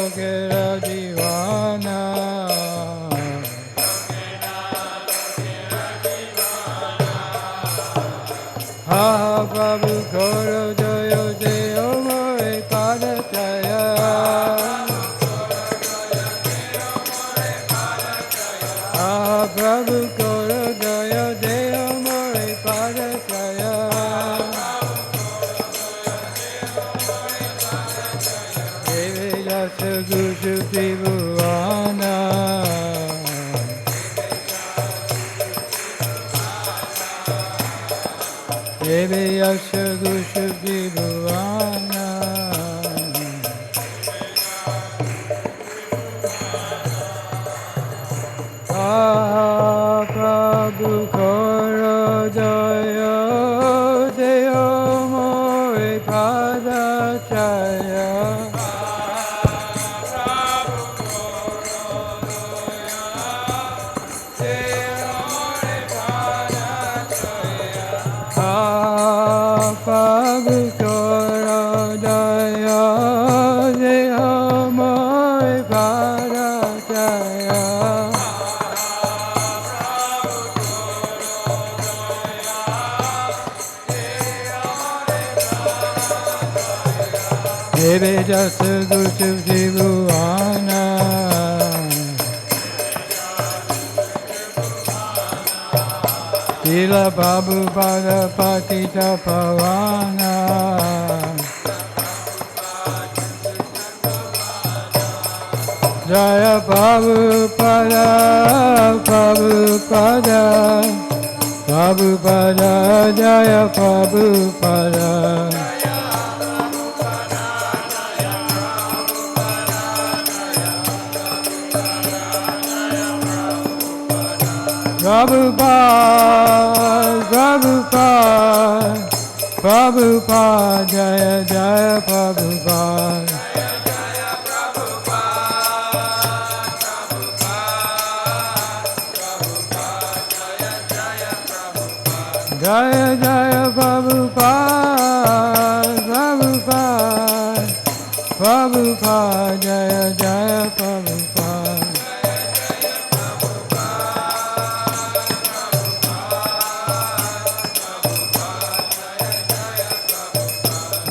lokera divana. Ha Prabhu Koro Joyo Jayo More Padachaya. Ha Prabhu Koro Joyo Jayo More Padachaya. Devi Jasa Gushu Tribhuvana. Devi Yasha Gushu Tribhuvana. Prabhu Koro Jaya Jaya More Padachaya. Prabhu Koro Jaya Jaya More Padachaya. Devi Jasa Gushu Tribhuvana. Srila Prabhupada Patita Pavana. Jaya Prabhupada, Prabhupada, Prabhupada, Jaya Prabhupada. Prabhupada, Prabhupada, Prabhupada, Jaya Jaya Prabhupada. Jaya Jaya Prabhupada, Prabhupada, Prabhupada, Jaya Jaya Prabhupada.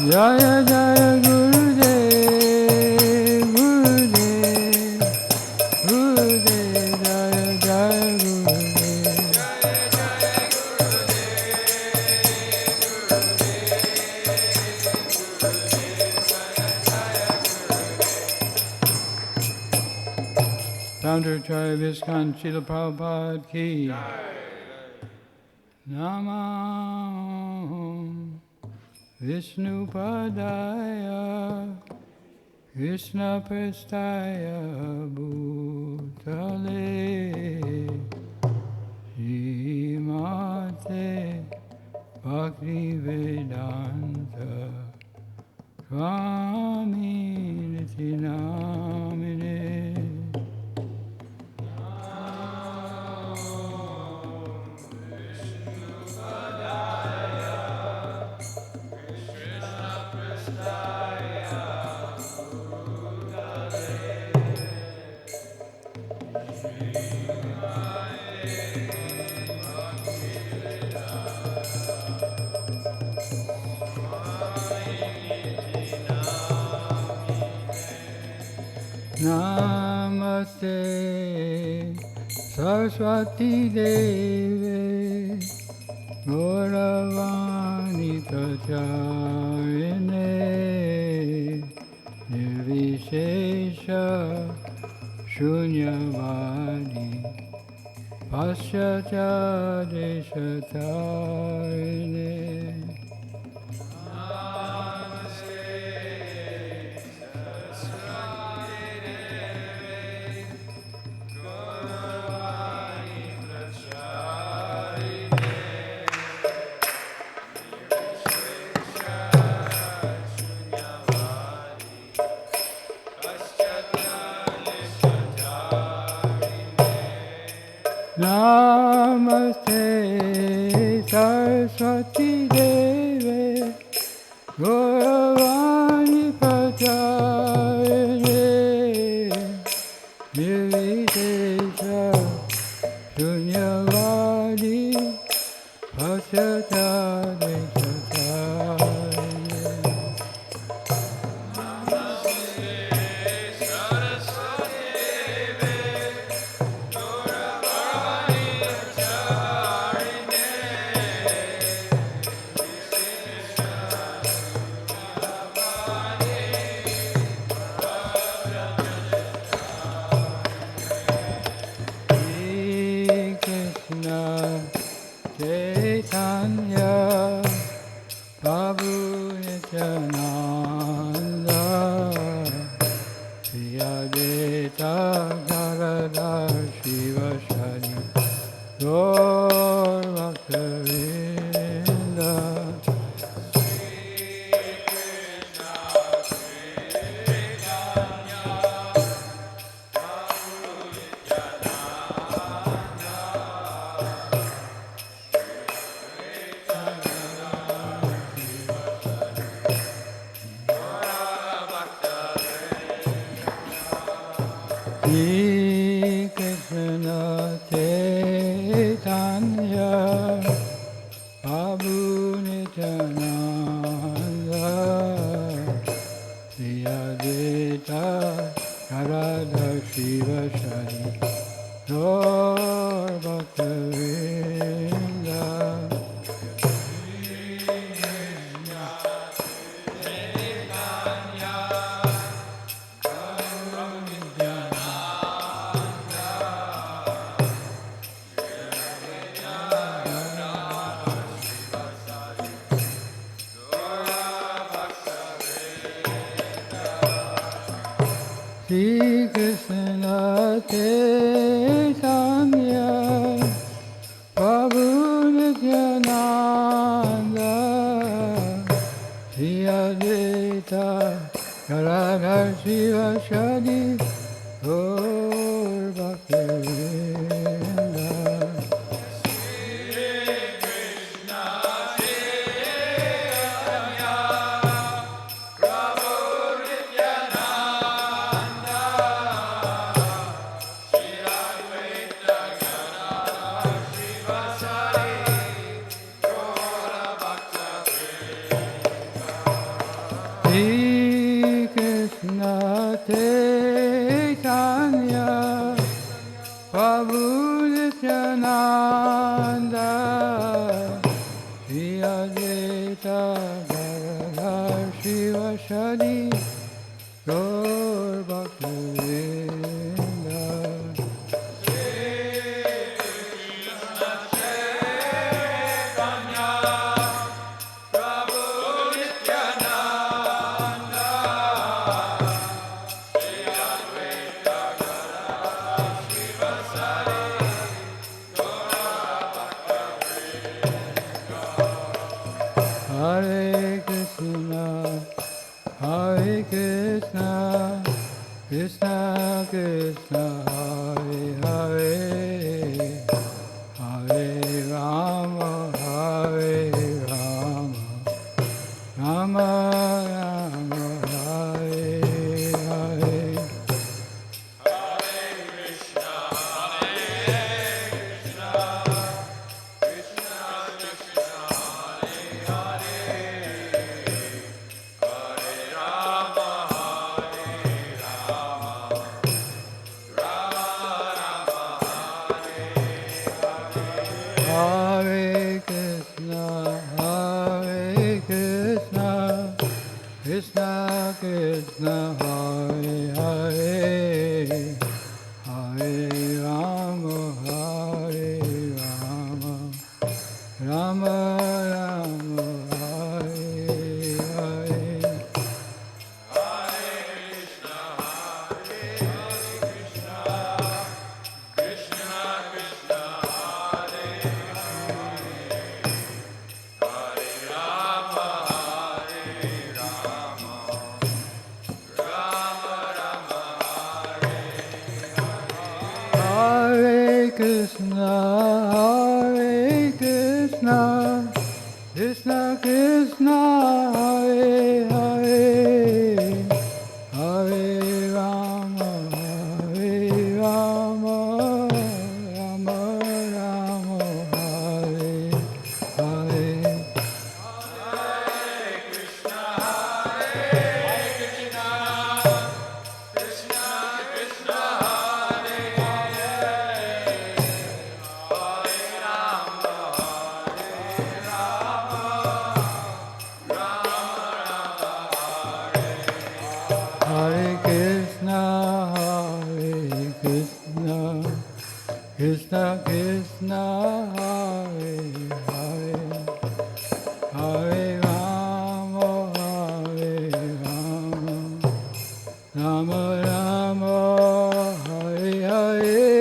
Jaya Jaya Gurudev, Gurudev, Gurudev, Jaya Jaya Gurudev. Founder Tribe Iskcon Srila Prabhupada Ki. Namah Vishnu Padaya Krishna Prestaya Bhutale Srimate Bhakti Vedanta Swami Niti Namine. Namaste Saraswati Deve Gauravani Pracharine Nirvishesha Shunyavadi Paschatya Deshatarine. Namaste Saraswati Devi Adeta Garada Shiva Shari Gaur Bhaktavinda Shri Krishna Chaitanya Prabhu Nityananda Shri Advaita Gadadhar Shivasari Gaur Bhaktavinda Shri Krishna Chaitanya Prabhu Nityananda Shri Advaita Gadadhar Shivasari Gaur Bhaktavinda Shri Krishna Chaitanya Prabhu Nityananda Shri Advaita Gadadhar Shivasari Gaur Bhaktavinda Hare Krishna, Hare Krishna, Krishna Krishna, Hare Hare, Hare Rama, Hare Rama, Rama Rama, Hare Hare. Hare Krishna, Hare Krishna, Krishna Krishna, Hare Hare, Hare Rama, Hare Rama, Rama Rama, Hare Hare. Hare Krishna, Hare Krishna, Krishna Krishna, Hare Hare, Hare Rama, Hare Rama, Rama Rama, Hare Hare. Hare Krishna, Hare Krishna, Krishna Krishna, Hare Hare, Hare Rama, Hare Rama, Rama Rama, Hare Hare.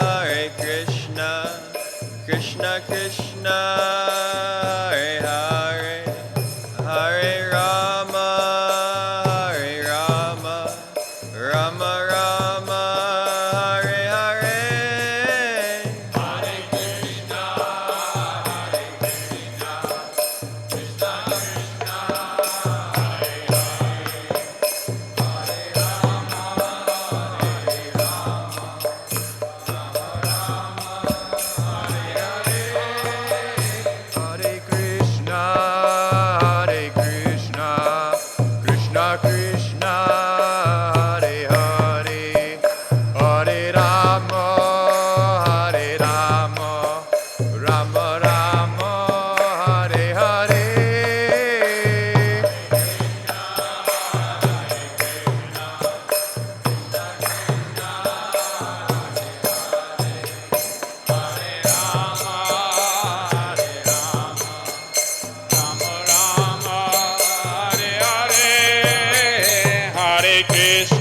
Krishna Krishna Hare Hare Hare Rama Hare Rama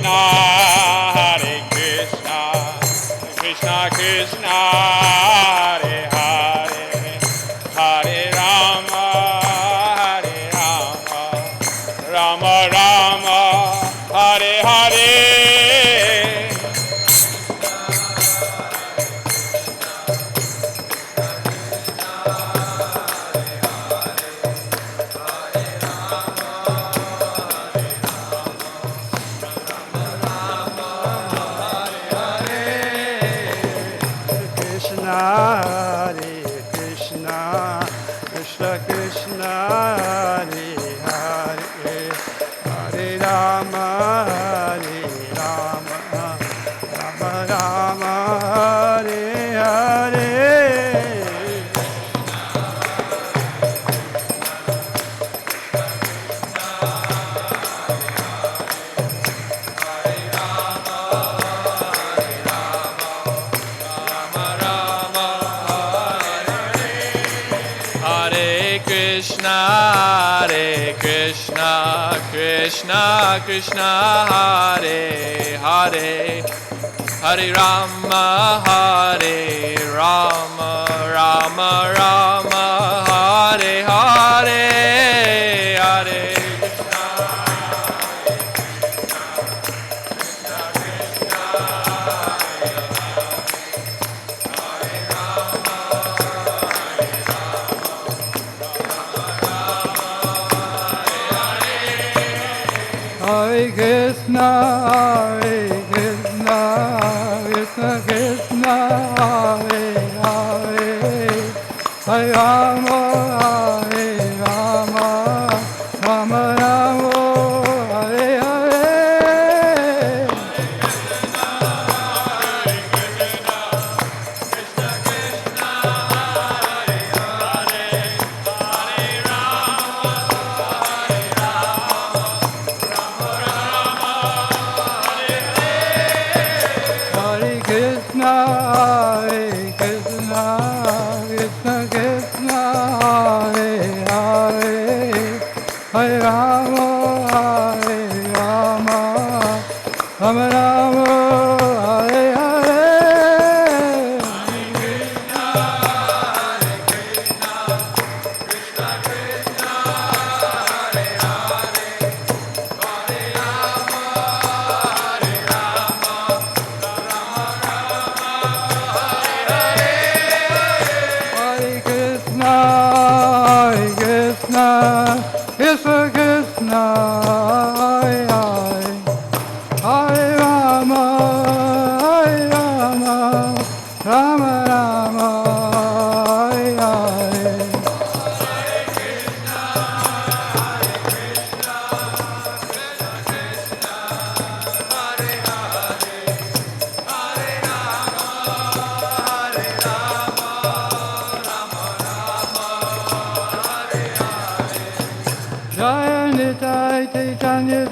Rama Rama Hare Hare Hare Hare Krishna, Hare Krishna, Krishna Krishna, Hare Hare, Hare Rama, Hare Rama, Rama Rama, Hare Hare. Hare Krishna, Hare Krishna, Krishna Krishna, Hare Hare, Hare Rama, Hare Rama, Rama Rama, Hare Hare.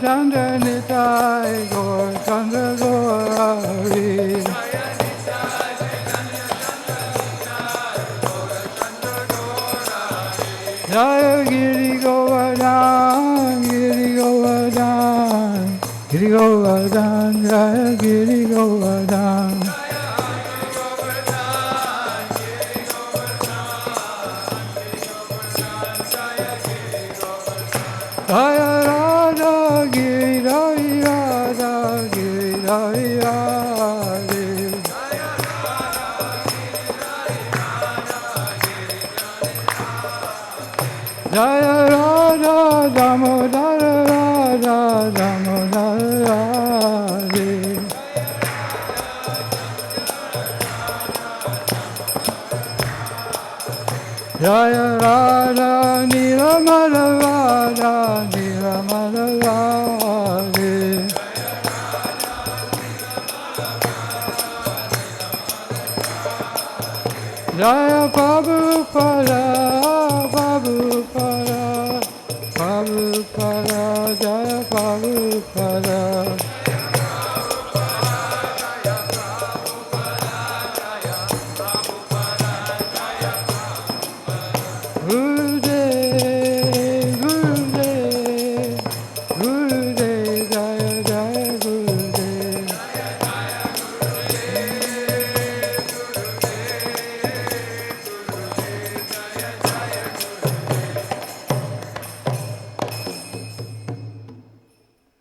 Chandra Nitai Gaur Chandra Gauri. Jaya Giri Govardhan, Giri Govardhan, Giri Govardhan, Jaya Giri Govardhan. Jaya Radha Giri Radha Giri Radha. Jaya Radha Damodara Radha Damodara Radhe. Jaya Radha Nilamala Radha Nilamala Radhe. Jaya Prabhupada Prabhupada Prabhupada Jaya Prabhupada. Gurudev, Gurudev, Gurudev, Jaya Jaya Gurudev.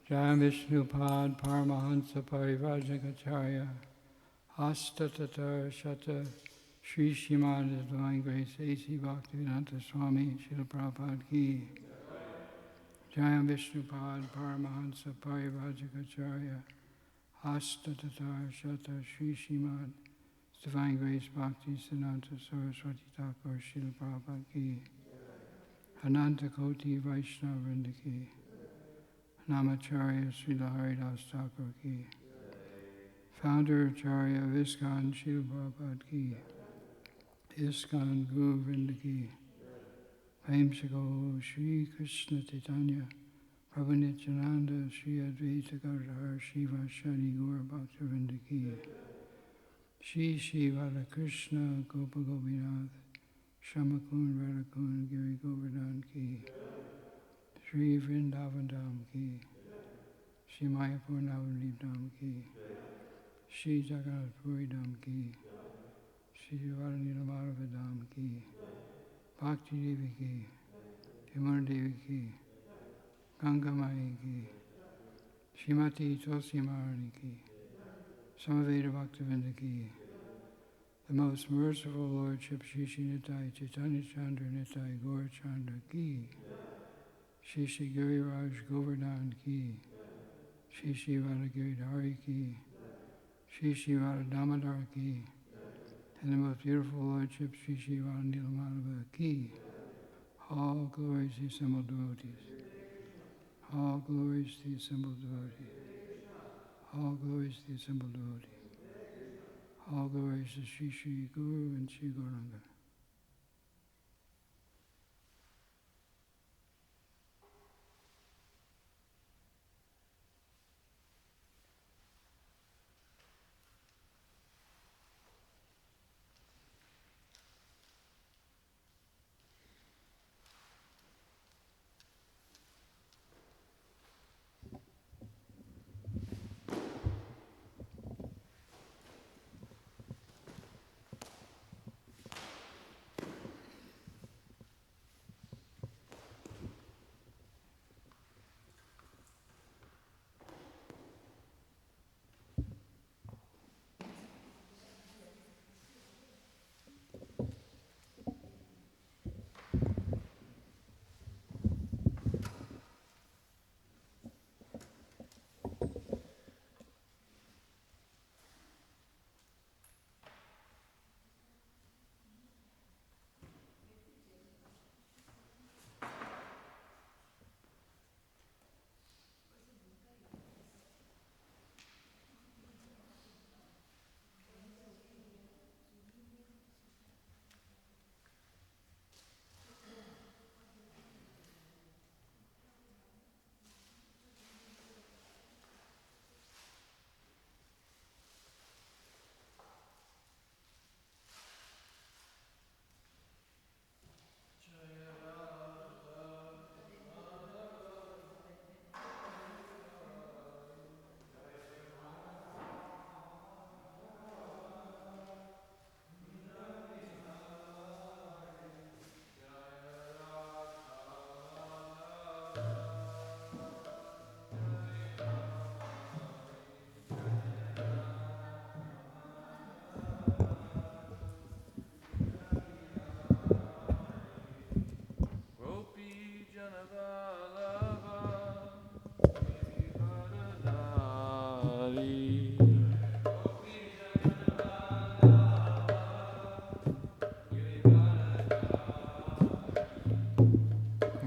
Jaya Vishnupad Paramahansa Parivrajagacharya Hastatatar Shata Sri Srimad His Divine Grace A.C. Bhaktivedanta Swami Srila Prabhupada Ki. Jaya Vishnupad Paramahansa Parivrajagacharya Hastatatar Shata Sri Srimad His Divine Grace Bhakti Siddhanta Saraswati Thakur Srila Prabhupada Ki. Ananta Koti Vaishnava Vrinda Ki. Namacharya Srila Haridas Thakur Ki. Founder Acharya of Iskcon Srila Prabhupada Ki. Iskcon Guru Vrinda Ki. Premsako Shri Krishna Chaitanya Prabhu Nityananda Shri Advaita Gadadhar Shiva Shani Gaur Bhakta Vrinda Ki. Shri Shri Radha Krishna Gopa Gopinath Shamakun Radhakun Giri Govardhan Ki. Shri Vrindavan Dham Ki. Shri Mayapur Navadvip Dham Ki. Shri Jagannath Puri Dham Ki. Shri Radhanila Madhava Dham Ki. Bhakti Devi Ki. Yamuna Devi Ki. Ganga Mai Ki. Shrimati Tulsi Maharani Ki. Samaveda Bhaktivinda Ki. The Most Merciful Lordship Shri Shri Nitai Chaitanya Chandra Nitai Gaur Chandra Ki. Shri Shri Giriraj Govardhan Ki. Shri Shri Radha Giridhari Ki. Shri Shri Radha Damodar Ki. And the most beautiful Lordship Shri Shri Radha Nilamadhava Ki. All glories to the assembled devotees. All glories to the assembled devotees. All glories to the assembled devotees. All glories to Shri Shri Guru and Shri Gauranga.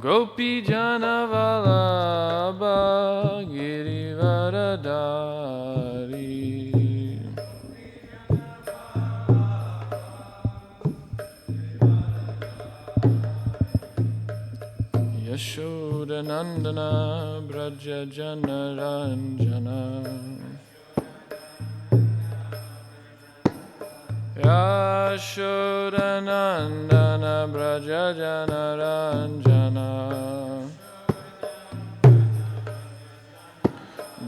Gopi Jana Vallabha Girivaradari Yashoda Nandana Braja Jana Ranjana Yashoda Nandana Braja Jana Ranjana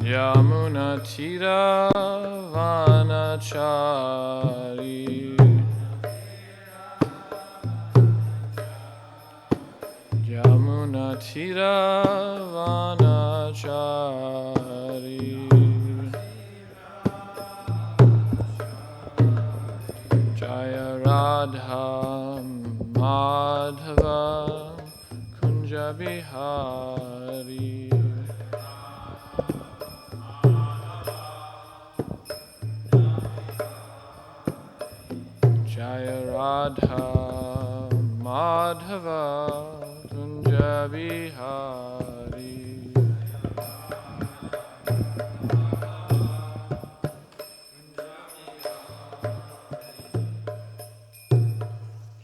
Yamuna Tira Vanachari Yamuna Tira Vanachari Jaya Radha Madhava Kunja Bihari Jaya Radha Madhava Kunja Bihari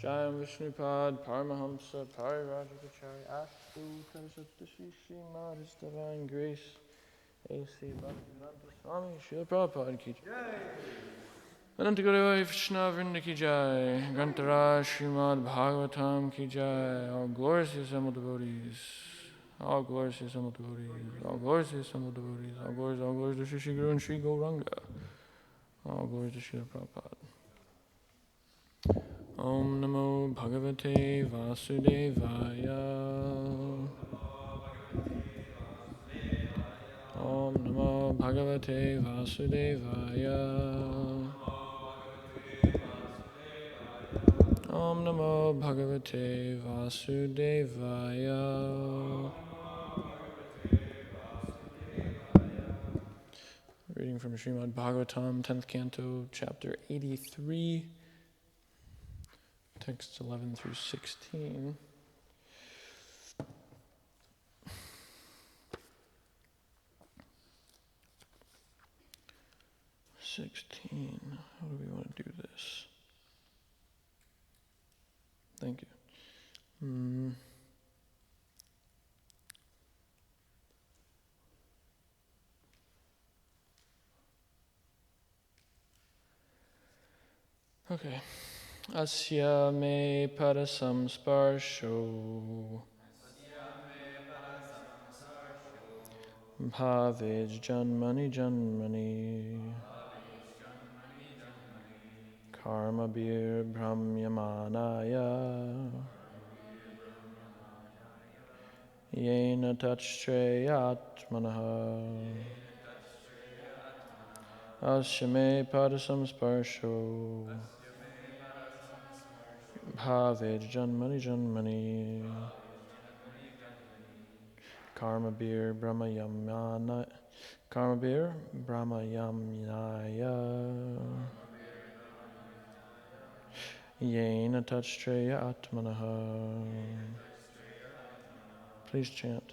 Jaya Vishnupad Paramahamsa Parivajikacharya Astu Tarsatashi Srimad His Divine Grace A.C. Bhaktivedanta Swami Srila Prabhupada Ki Jai Ananta Gurudeva Krishna Vrinda Ki Jai Grantara Srimad Bhagavatam Ki Jai All glories to the assembled devotees All glories to the assembled devotees All glories to the assembled devotees All glories to Shri Guru and Shri Gauranga All glories to Srila Prabhupada Om Namo Bhagavate Vasudevaya Om Namo Bhagavate Vasudevaya Om Namo Bhagavate Vasudevaya Reading from Srimad Bhagavatam, 10th Canto, Chapter 83, texts 11 through 16. How do we want to do this? Thank you. Okay. Asya me parasam sparsho bhavej janmani janmani karma bir brahmyamanaya yena tachreyatmanaha asya me parasam sparsho bhavej janmani janmani karma bir brahmyamanaya Yena Tachstreya Atmanaha. Please chant.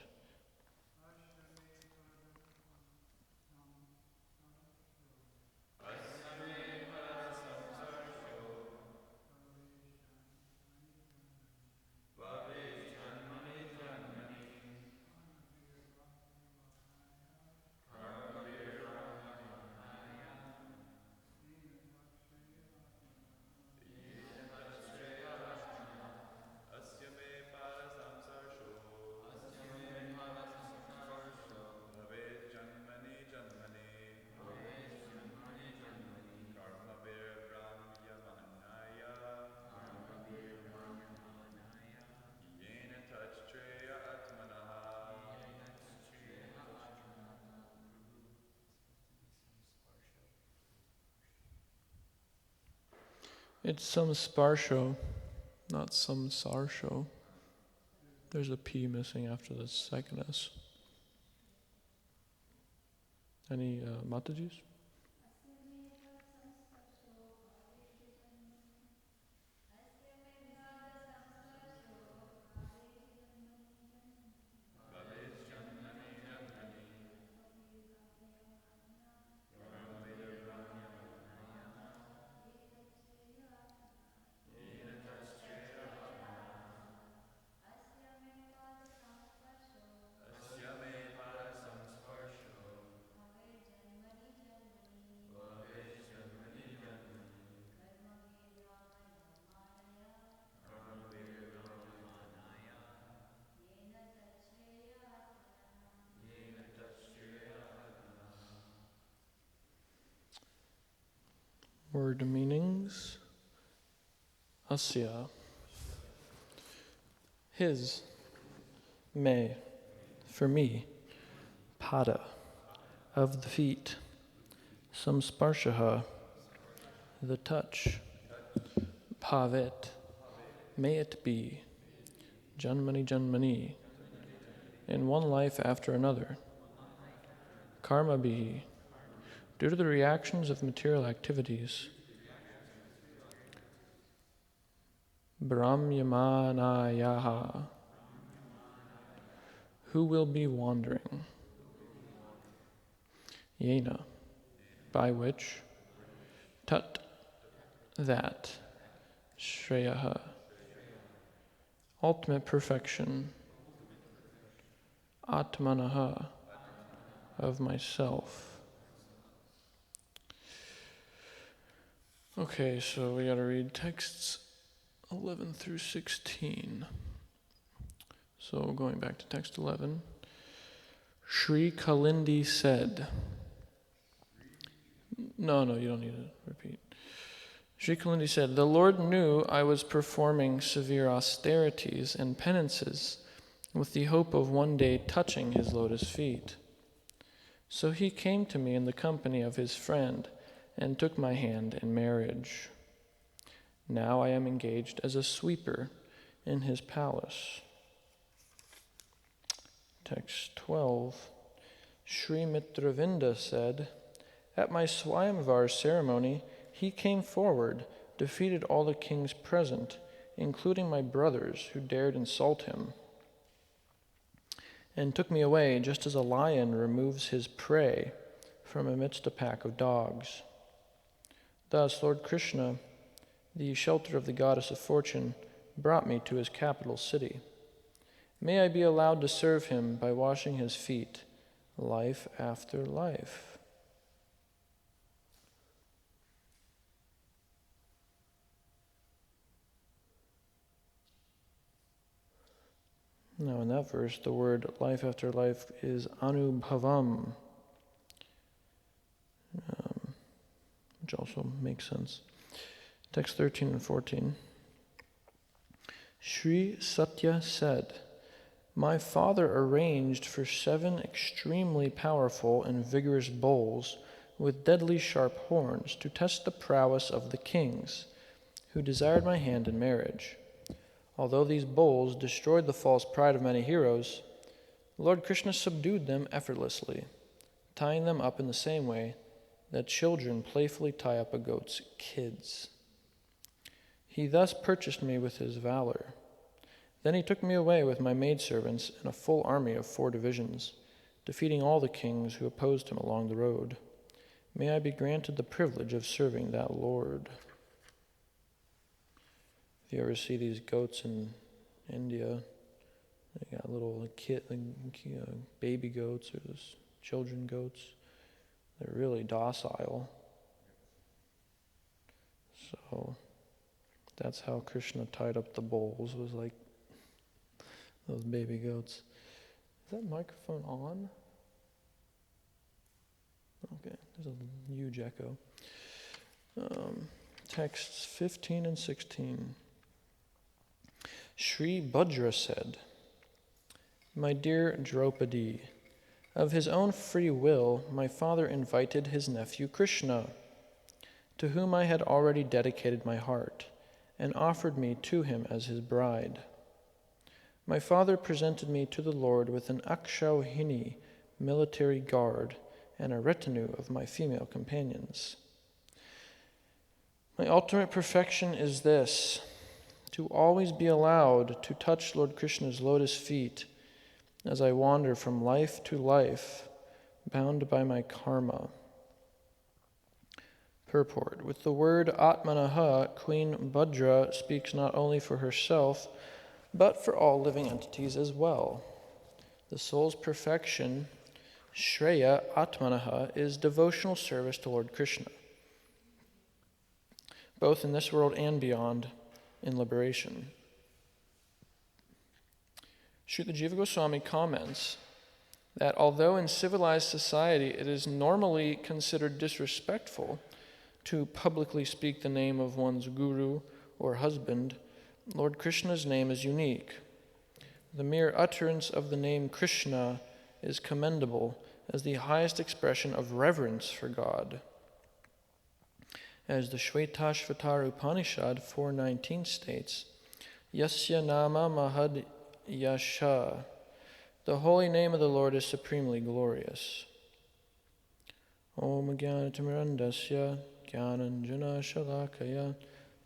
It's some sparsho, not some sarsho. There's a P missing after the second S. Any Matajis? Word meanings. Asya. His. Me. For me. Pada. Of the feet. Samsparshaha. The touch. Bhavet. May it be. Janmani Janmani. In one life after another. Karma bihi. Due to the reactions of material activities. Brahmyamanayaha. Who will be wandering? Yena. By which? Tat. That. Shreyaha. Ultimate perfection. Atmanaha. Of myself. Okay, so we gotta read texts 11 through 16. So going back to text 11. Sri Kalindi said. No, you don't need to repeat. Sri Kalindi said, the Lord knew I was performing severe austerities and penances with the hope of one day touching his lotus feet. So he came to me in the company of his friend and took my hand in marriage. Now I am engaged as a sweeper in his palace. Text 12. Sri Mitravinda said, at my Swayamvar ceremony, he came forward, defeated all the kings present, including my brothers who dared insult him, and took me away just as a lion removes his prey from amidst a pack of dogs. Thus, Lord Krishna, the shelter of the goddess of fortune, brought me to his capital city. May I be allowed to serve him by washing his feet, life after life. Now in that verse, the word life after life is anubhavam, which also makes sense. Text 13 and 14. Sri Satya said, my father arranged for 7 extremely powerful and vigorous bulls with deadly sharp horns to test the prowess of the kings who desired my hand in marriage. Although these bulls destroyed the false pride of many heroes, Lord Krishna subdued them effortlessly, tying them up in the same way that children playfully tie up a goat's kids. He thus purchased me with his valor. Then he took me away with my maidservants and a full army of 4 divisions, defeating all the kings who opposed him along the road. May I be granted the privilege of serving that Lord. If you ever see these goats in India, they got little baby goats or those children goats. They're really docile. So that's how Krishna tied up the bulls, was like those baby goats. Is that microphone on? Okay, there's a huge echo. Texts 15 and 16. Sri Bhadra said, my dear Draupadi, of his own free will, my father invited his nephew Krishna, to whom I had already dedicated my heart, and offered me to him as his bride. My father presented me to the Lord with an Akshauhini military guard and a retinue of my female companions. My ultimate perfection is this, to always be allowed to touch Lord Krishna's lotus feet as I wander from life to life, bound by my karma. Purport. With the word Atmanaha, Queen Bhadra speaks not only for herself, but for all living entities as well. The soul's perfection, Shreya Atmanaha, is devotional service to Lord Krishna, both in this world and beyond, in liberation. Srila Jiva Goswami comments that although in civilized society it is normally considered disrespectful to publicly speak the name of one's guru or husband, Lord Krishna's name is unique. The mere utterance of the name Krishna is commendable as the highest expression of reverence for God. As the Shvetashvatara Upanishad 4.19 states, Yasya nama mahad yasha. The holy name of the Lord is supremely glorious. Om Jnanatimrandasya Jnananjana Shalakaya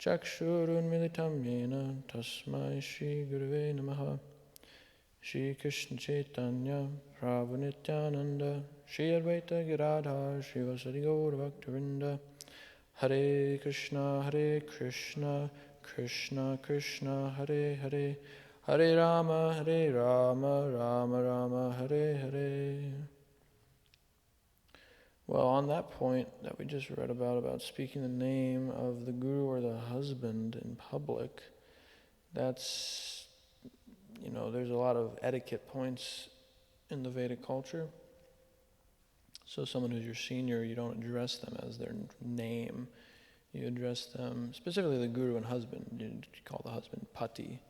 Chakshurun Militam Yena Tasmai Shri Gurave Namaha. Shri Krishna Chaitanya Prabhu Nityananda Shri Advaita Giradhar Shri Vasadi Gaur Bhaktavinda. Hare Krishna, Krishna Krishna, Hare Hare, Hare Rama, Rama Rama, Hare Hare. Well, on that point that we just read about speaking the name of the guru or the husband in public, that's, there's a lot of etiquette points in the Vedic culture. So someone who's your senior, you don't address them as their name. You address them, specifically the guru and husband. You call the husband Pati,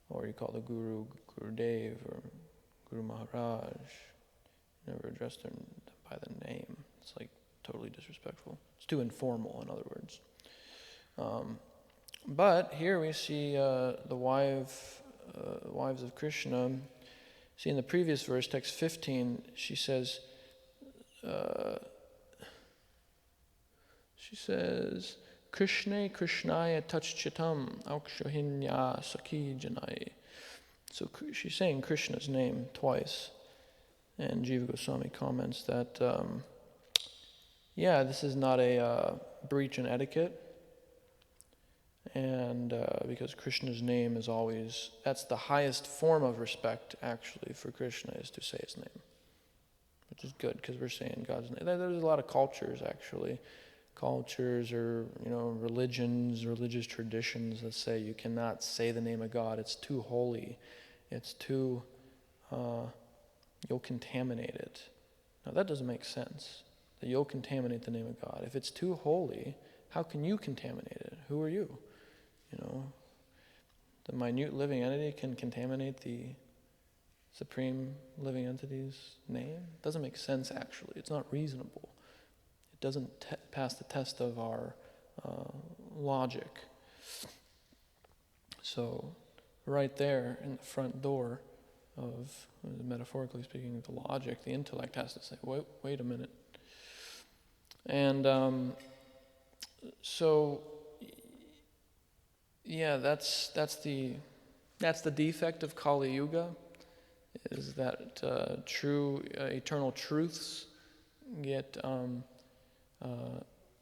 or you call the guru Gurudev or Guru Maharaj. You never address them by the name. It's like totally disrespectful. It's too informal, in other words. But here we see the wives of Krishna. See, in the previous verse, text 15, she says, Krishna Krishnaya Tachchitam Aukshahinya Saki Janai. So she's saying Krishna's name twice. And Jiva Goswami comments that, this is not a breach in etiquette. And because Krishna's name is always, that's the highest form of respect, actually, for Krishna, is to say his name. Which is good, because we're saying God's name. There's a lot of cultures, actually. Cultures or, religions, religious traditions that say you cannot say the name of God. It's too holy. It's too, you'll contaminate it. Now, that doesn't make sense, that you'll contaminate the name of God. If it's too holy, how can you contaminate it? Who are you? The minute living entity can contaminate the supreme living entity's name? It doesn't make sense, actually. It's not reasonable. It doesn't pass the test of our logic. So, right there in the front door of, metaphorically speaking, the logic, the intellect has to say, wait a minute. And that's the defect of Kali Yuga, is that true eternal truths get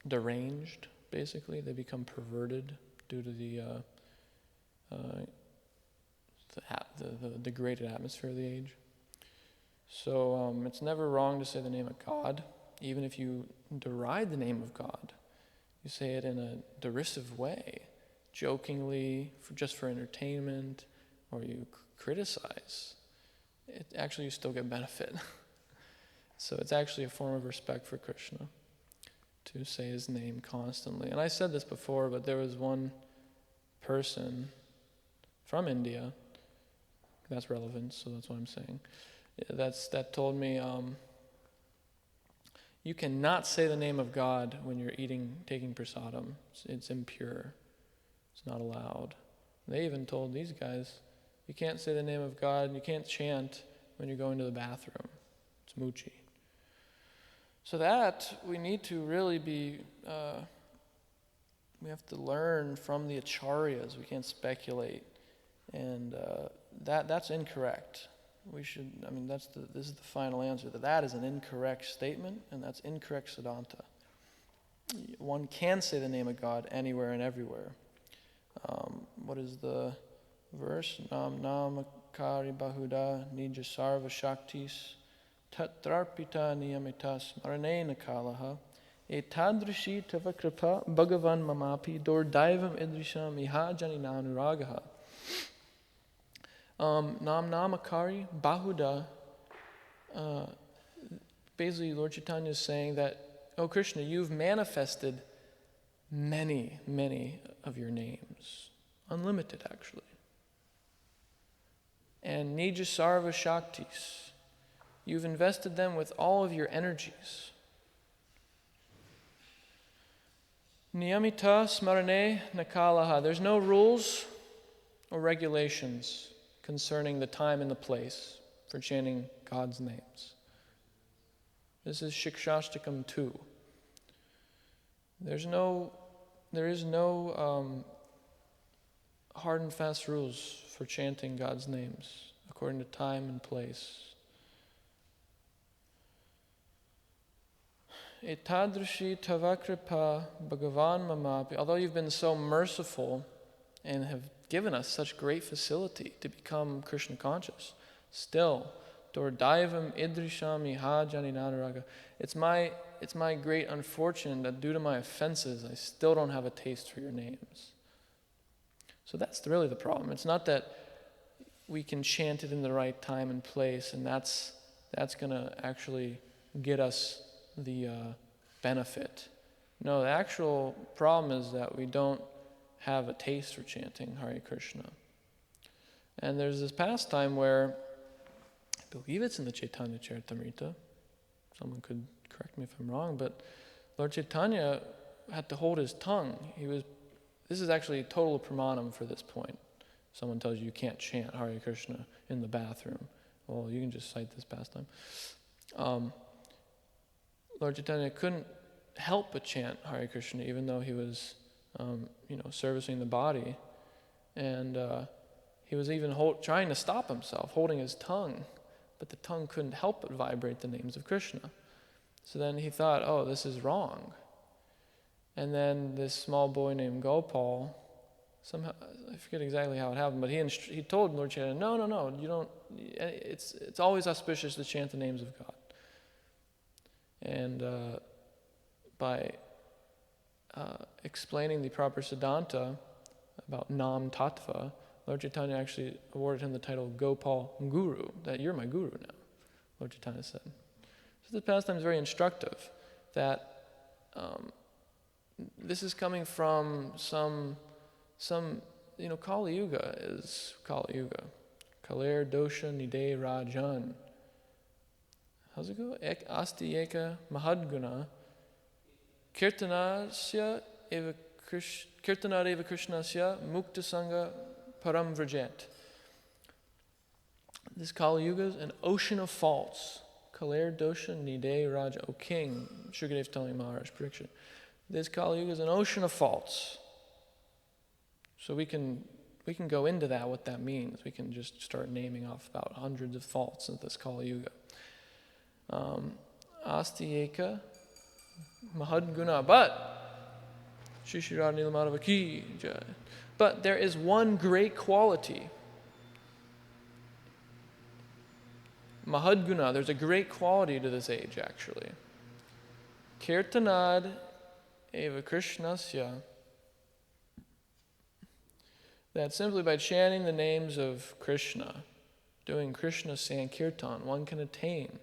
deranged, basically. They become perverted due to the degraded atmosphere of the age. So it's never wrong to say the name of God, even if you deride the name of God. You say it in a derisive way, jokingly, just for entertainment, or you criticize. You still get benefit. So it's actually a form of respect for Krishna to say his name constantly. And I said this before, but there was one person from India, that's relevant, so that's what I'm saying, that told me, you cannot say the name of God when you're taking prasadam. It's impure. It's not allowed. They even told these guys, you can't say the name of God, you can't chant when you're going to the bathroom. It's muchi. So that, we need to really be, we have to learn from the acharyas. We can't speculate. And that's incorrect. This is the final answer. That is an incorrect statement, and that's incorrect siddhanta. One can say the name of God anywhere and everywhere. What is the verse? Nam namakari bahuda nija sarva shaktis tatrarpita niyamitas maranena kalaha etadrishi tava kripa bhagavan mamapi dordaivam idrisham iha janina anuragaha. Nam namakari bahuda. Basically, Lord Chaitanya is saying that, oh Krishna, you've manifested many, many of your names. Unlimited, actually. And Nija Sarva Shaktis. You've invested them with all of your energies. Niyamita Smarane Nakalaha. There's no rules or regulations concerning the time and the place for chanting God's names. This is Shikshashtakam 2. There is no hard and fast rules for chanting God's names according to time and place. Etadrishi tavakripa bhagavan mamapi. Although you've been so merciful and have given us such great facility to become Krishna conscious, still, Dordaivam idrishami ha janinanaraga. It's my great unfortune that due to my offenses, I still don't have a taste for your names. So that's really the problem. It's not that we can chant it in the right time and place, and that's going to actually get us the benefit. No, the actual problem is that we don't have a taste for chanting Hare Krishna. And there's this pastime where, I believe it's in the Chaitanya Charitamrita, someone could correct me if I'm wrong, but Lord Chaitanya had to hold his tongue. This is actually total pramanam for this point. Someone tells you can't chant Hare Krishna in the bathroom. Well, you can just cite this pastime. Lord Chaitanya couldn't help but chant Hare Krishna, even though he was, servicing the body, and he was even trying to stop himself, holding his tongue, but the tongue couldn't help but vibrate the names of Krishna. So then he thought, "Oh, this is wrong." And then this small boy named Gopal, somehow I forget exactly how it happened, but he told Lord Chaitanya, "No, you don't. It's always auspicious to chant the names of God." And by explaining the proper Siddhanta about Nam Tattva, Lord Chaitanya actually awarded him the title Gopal Guru, that you're my guru now, Lord Chaitanya said. So this pastime is very instructive, that this is coming from some Kali Yuga is Kali Yuga. Kaler Dosha Nide Rajan. How's it go? Asti Eka Mahadguna Kirtanasya Eva Krishnasya Mukta Sangha Param Vrajet. This Kali Yuga is an ocean of faults. Kaler Dosha Nide Raja. O King, Shukadev telling Maharaj prediction. This Kali Yuga is an ocean of faults. So we can go into that, what that means. We can just start naming off about hundreds of faults in this Kali Yuga. Asti Eka Mahadguna, but Shishirad Nilamadava Ki Jai. But there is one great quality. Mahadguna, there's a great quality to this age actually. Kirtanad Eva Krishnasya. That simply by chanting the names of Krishna, doing Krishna Sankirtan, one can attain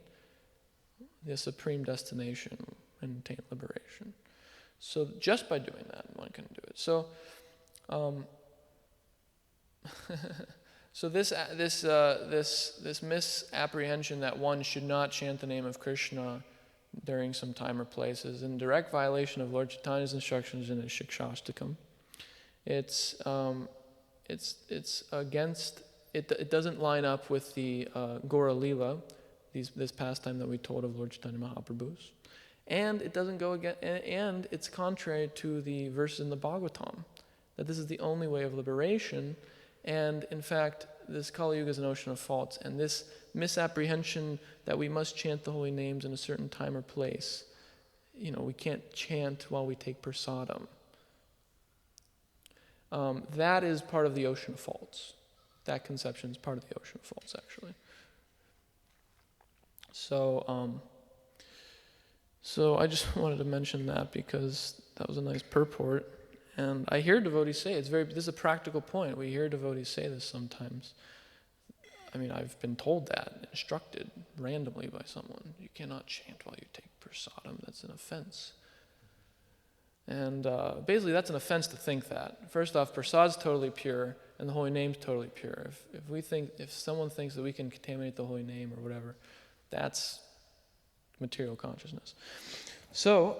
the supreme destination and attain liberation. So just by doing that, one can do it. So, so this misapprehension that one should not chant the name of Krishna during some time or place is in direct violation of Lord Chaitanya's instructions in his Shikshashtakam. It's against it. It doesn't line up with the Gora Lila, this pastime that we told of Lord Chaitanya Mahaprabhu's, and it doesn't go again. And it's contrary to the verses in the Bhagavatam that this is the only way of liberation. And in fact, this Kali Yuga is an ocean of faults, and this misapprehension that we must chant the holy names in a certain time or place. We can't chant while we take prasadam. That is part of the ocean of faults. That conception is part of the ocean of faults, actually. So I just wanted to mention that because that was a nice purport. And I hear devotees say, this is a practical point. We hear devotees say this sometimes. I mean, I've been told that, instructed randomly by someone. You cannot chant while you take prasadam. That's an offense. And basically that's an offense to think that. First off, prasad's totally pure, and the holy name's totally pure. If someone thinks that we can contaminate the holy name or whatever, that's material consciousness. So,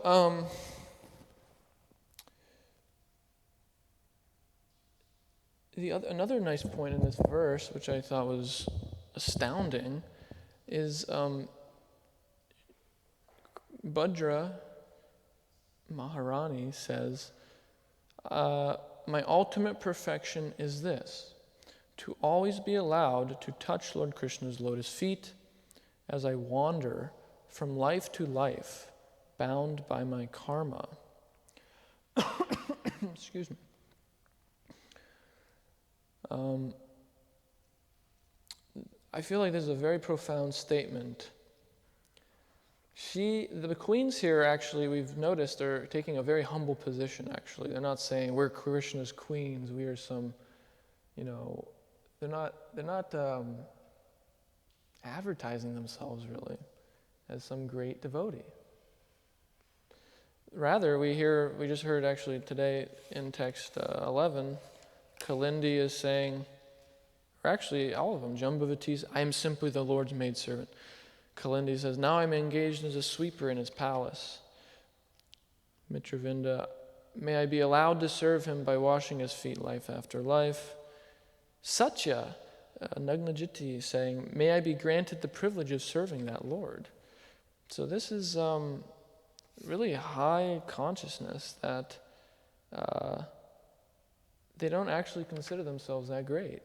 another nice point in this verse, which I thought was astounding, is Bhadra Maharani says, my ultimate perfection is this, to always be allowed to touch Lord Krishna's lotus feet as I wander from life to life, bound by my karma. Excuse me. I feel like this is a very profound statement. The queens here, actually, we've noticed, are taking a very humble position, actually. They're not saying, we're Krishna's queens, we are some, they're not advertising themselves, really, as some great devotee. Rather, we just heard, actually, today in text 11, Kalindi is saying, or actually, all of them, Jambavati, I am simply the Lord's maidservant. Kalindi says, now I'm engaged as a sweeper in his palace. Mitravinda, may I be allowed to serve him by washing his feet life after life. Satya, Nagnajiti, saying, may I be granted the privilege of serving that Lord. So this is really high consciousness that they don't actually consider themselves that great,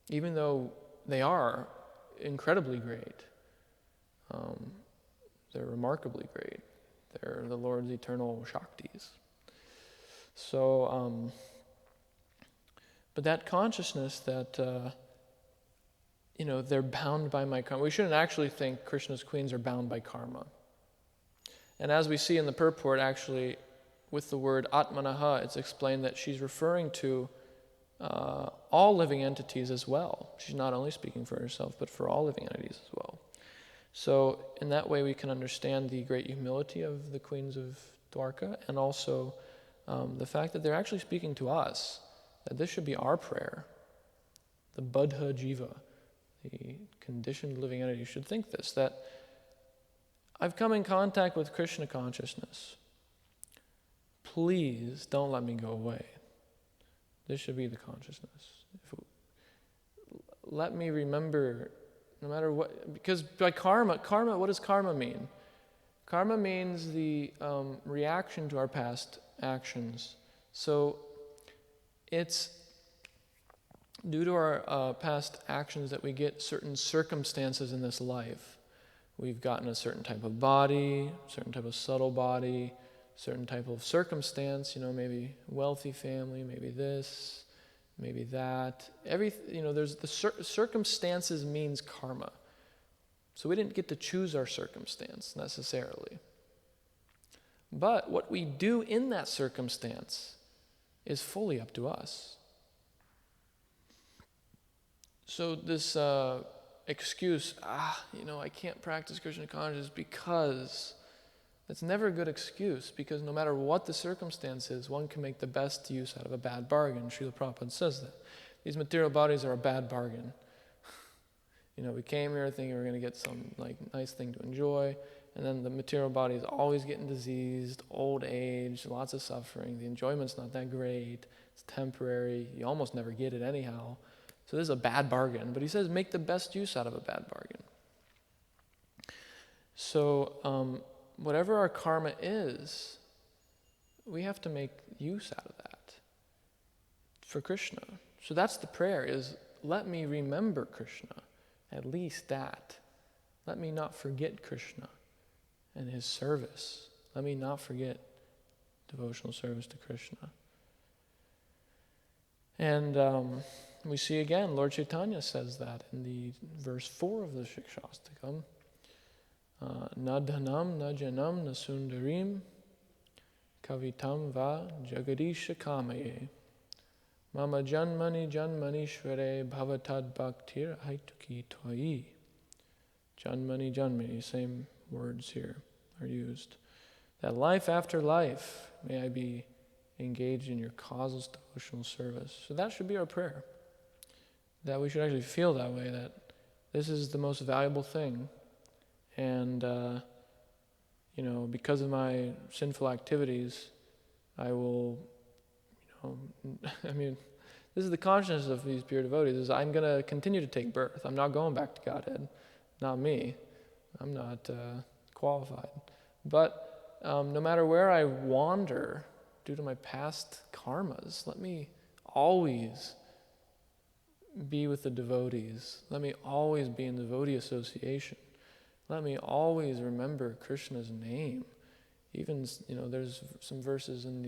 even though they are incredibly great. They're remarkably great. They're the Lord's eternal Shaktis. So, but that consciousness that, they're bound by my karma. We shouldn't actually think Krishna's queens are bound by karma. And as we see in the purport, actually, with the word Atmanaha, it's explained that she's referring to all living entities as well. She's not only speaking for herself, but for all living entities as well. So in that way, we can understand the great humility of the queens of Dwarka, and also the fact that they're actually speaking to us, that this should be our prayer. The Buddha Jiva, the conditioned living entity, should think this, that I've come in contact with Krishna consciousness. Please don't let me go away. This should be the consciousness. Let me remember, no matter what, because by karma, what does karma mean? Karma means the reaction to our past actions. So it's due to our past actions that we get certain circumstances in this life. We've gotten a certain type of body, certain type of subtle body, certain type of circumstance, maybe wealthy family, maybe this, maybe that. There's the circumstances means karma. So we didn't get to choose our circumstance necessarily. But what we do in that circumstance is fully up to us. So this excuse, I can't practice Krishna consciousness because, that's never a good excuse, because no matter what the circumstance is, one can make the best use out of a bad bargain. Srila Prabhupada says that. These material bodies are a bad bargain. We came here thinking we were going to get some nice thing to enjoy, and then the material body is always getting diseased, old age, lots of suffering. The enjoyment's not that great. It's temporary. You almost never get it anyhow. So this is a bad bargain. But he says make the best use out of a bad bargain. So whatever our karma is, we have to make use out of that for Krishna. So that's the prayer, is let me remember Krishna, at least that. Let me not forget Krishna and his service. Let me not forget devotional service to Krishna. And we see again, Lord Chaitanya says that in the verse 4 of the Shikshastakam. Na dhanam, na janam, na sundarim, kavitam va jagadisha kamaye. Mama janmani janmanishvare bhavatad bhaktir haituki twai. Janmani janmani, same words here are used. That life after life, May I be engaged in your causeless devotional service. So that should be our prayer. That we should actually feel that way, that this is the most valuable thing. And, because of my sinful activities, I will, this is the consciousness of these pure devotees, is I'm going to continue to take birth. I'm not going back to Godhead. Not me. I'm not qualified. But no matter where I wander due to my past karmas, let me always be with the devotees. Let me always be in devotee association. Let me always remember Krishna's name. Even, there's some verses in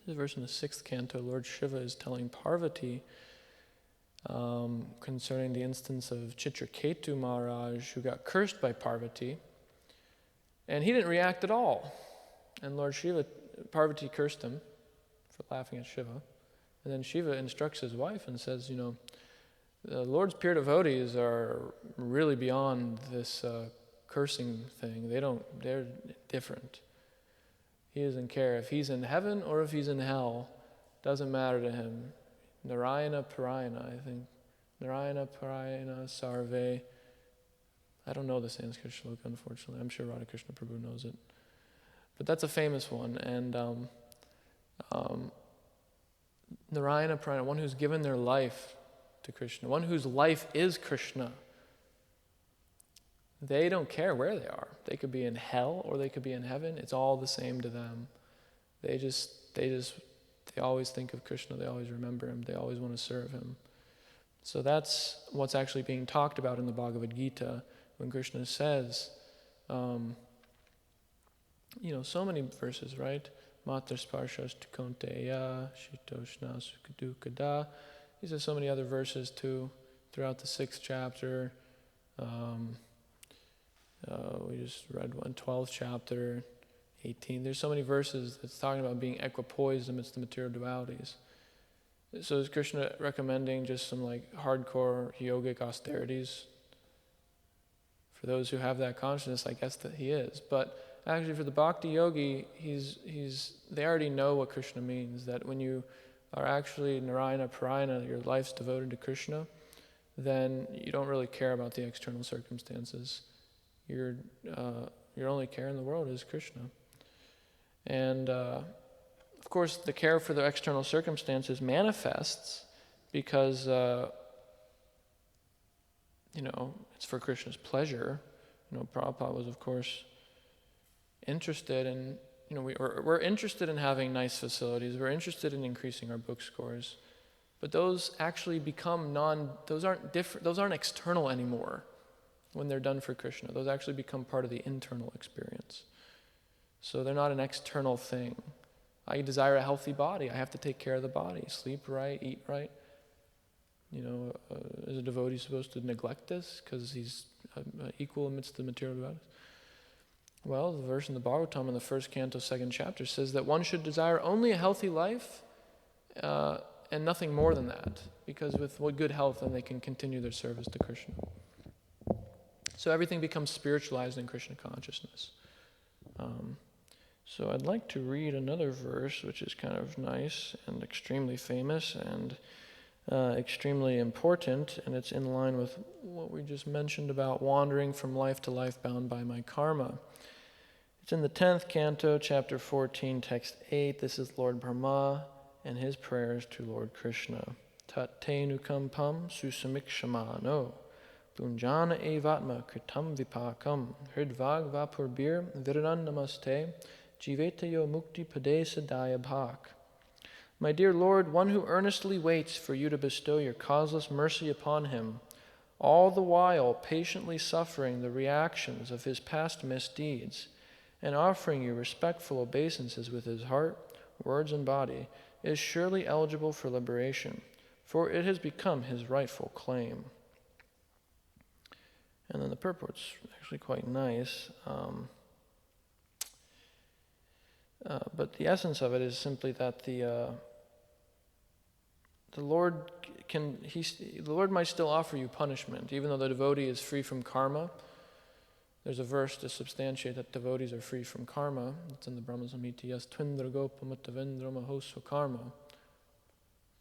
there's a verse in the 6th canto. Lord Shiva is telling Parvati concerning the instance of Chitraketu Maharaj, who got cursed by Parvati, and he didn't react at all. And Parvati cursed him for laughing at Shiva. And then Shiva instructs his wife and says, the Lord's pure devotees are really beyond this cursing thing. They're different. He doesn't care if he's in heaven or if he's in hell. Doesn't matter to him. Narayana Parayana, I think. Narayana Parayana Sarve. I don't know the Sanskrit shloka, unfortunately. I'm sure Radhakrishna Prabhu knows it. But that's a famous one. And Narayana Parayana, one who's given their life to Krishna, one whose life is Krishna. They don't care where they are. They could be in hell or they could be in heaven. It's all the same to them. They always think of Krishna. They always remember him. They always want to serve him. So that's what's actually being talked about in the Bhagavad Gita when Krishna says, so many verses, right? Matar sparshas tukonteya, shitoshna sukadukada. These are so many other verses too throughout the 6th chapter. We just read 12th chapter, 18. There's so many verses that's talking about being equipoised amidst the material dualities. So is Krishna recommending just some hardcore yogic austerities? For those who have that consciousness, I guess that he is. But actually for the bhakti yogi, they already know what Krishna means, that when you are actually Narayana Parayana, your life's devoted to Krishna, then you don't really care about the external circumstances. Your only care in the world is Krishna. And of course, the care for the external circumstances manifests because it's for Krishna's pleasure. Prabhupada was, of course, interested in, we're interested in having nice facilities. We're interested in increasing our book scores. But those actually become those aren't external anymore when they're done for Krishna. Those actually become part of the internal experience. So they're not an external thing. I desire a healthy body. I have to take care of the body. Sleep right, eat right. Is a devotee supposed to neglect this because he's equal amidst the material devotees? Well, the verse in the Bhagavatam in the 1st canto, 2nd chapter says that one should desire only a healthy life and nothing more than that, because with good health, then they can continue their service to Krishna. So everything becomes spiritualized in Krishna consciousness. So I'd like to read another verse, which is kind of nice and extremely famous and extremely important, and it's in line with what we just mentioned about wandering from life to life bound by my karma. It's in the 10th canto, chapter 14, text 8. This is Lord Brahma and his prayers to Lord Krishna. Tat te nukampam susamikshama Punjana evatma kritam vipakam hridvag vapurbir viranan namaste jivetayo mukti pade sadaya bhak. My dear Lord, one who earnestly waits for you to bestow your causeless mercy upon him, all the while patiently suffering the reactions of his past misdeeds, and offering you respectful obeisances with his heart, words, and body, is surely eligible for liberation, for it has become his rightful claim. And then the purport's actually quite nice. But the essence of it is simply that the Lord might still offer you punishment, even though the devotee is free from karma. There's a verse to substantiate that devotees are free from karma. It's in the Brahma Samhita. Yas twindragopamatavendramahoso karma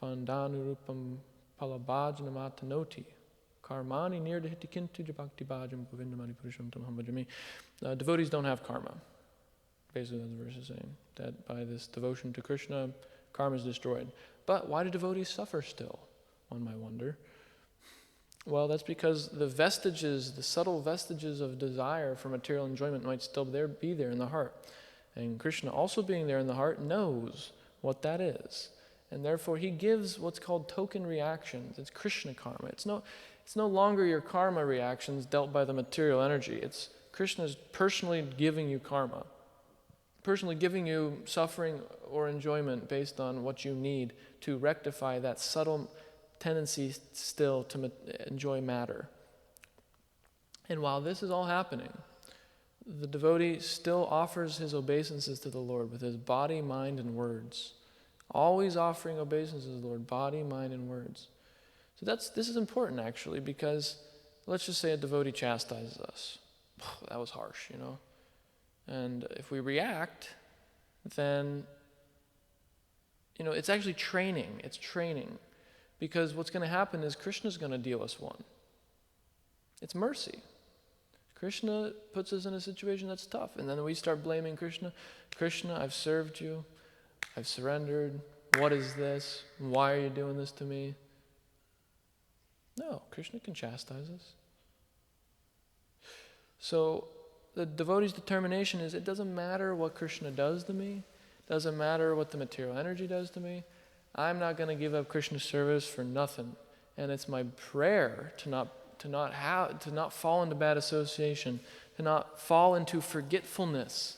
pandhanurupam palabhajnamatanoti karmani nirdhitikintu jabhakti bhajam govindamani purusham tamaham bhajami. Devotees don't have karma. Basically, that the verse is saying that by this devotion to Krishna, karma is destroyed. But why do devotees suffer still, one might wonder? Well, that's because the subtle vestiges of desire for material enjoyment might still be there in the heart. And Krishna, also being there in the heart, knows what that is. And therefore, he gives what's called token reactions. It's Krishna karma. It's no longer your karma reactions dealt by the material energy. It's Krishna's personally giving you karma. Personally giving you suffering or enjoyment based on what you need to rectify that subtle tendency still to enjoy matter. And while this is all happening, the devotee still offers his obeisances to the Lord with his body, mind, and words. Always offering obeisances to the Lord, body, mind, and words. So this is important actually, because let's just say a devotee chastises us. That was harsh, And if we react, then, it's actually training. It's training. Because what's going to happen is Krishna's going to deal us one. It's mercy. Krishna puts us in a situation that's tough. And then we start blaming Krishna. Krishna, I've served you. I've surrendered. What is this? Why are you doing this to me? No, Krishna can chastise us. So the devotee's determination is, it doesn't matter what Krishna does to me. It doesn't matter what the material energy does to me. I'm not going to give up Krishna's service for nothing. And it's my prayer to not fall into bad association, to not fall into forgetfulness.